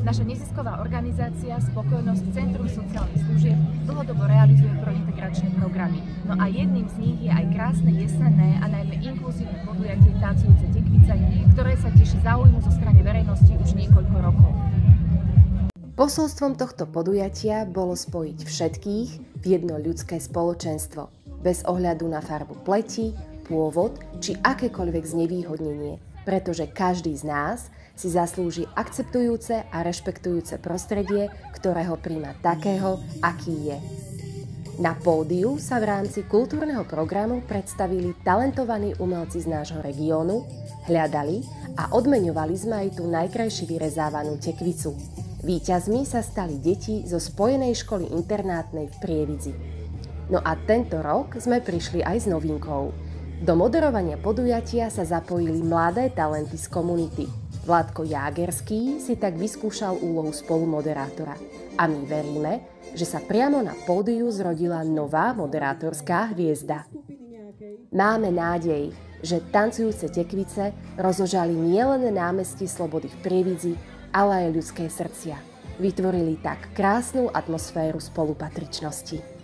Naša nezisková organizácia Spokojnosť Centrum sociálnych služieb dlhodobo realizuje prointegračné programy. No a jedným z nich je aj krásne jesenné a najmä inkluzívne podujatie Tancujúce tekvice, ktoré sa teší záujmu zo strany verejnosti už niekoľko rokov. Posolstvom tohto podujatia bolo spojiť všetkých v jedno ľudské spoločenstvo, bez ohľadu na farbu pleti, pôvod či akékoľvek znevýhodnenie, pretože každý z nás si zaslúži akceptujúce a rešpektujúce prostredie, ktoré ho príjma takého, aký je. Na pódiu sa v rámci kultúrneho programu predstavili talentovaní umelci z nášho regiónu, hľadali a odmeňovali sme aj tú najkrajšie vyrezávanú tekvicu. Víťazmi sa stali deti zo Spojenej školy internátnej v Prievidzi. No a tento rok sme prišli aj s novinkou. Do moderovania podujatia sa zapojili mladé talenty z komunity. Vládko Jágerský si tak vyskúšal úlohu spolumoderátora. A my veríme, že sa priamo na pódiu zrodila nová moderátorská hviezda. Máme nádej, že Tancujúce tekvice rozožali nielen námestie Slobody v Prievidzi, ale aj ľudské srdcia. Vytvorili tak krásnu atmosféru spolupatričnosti.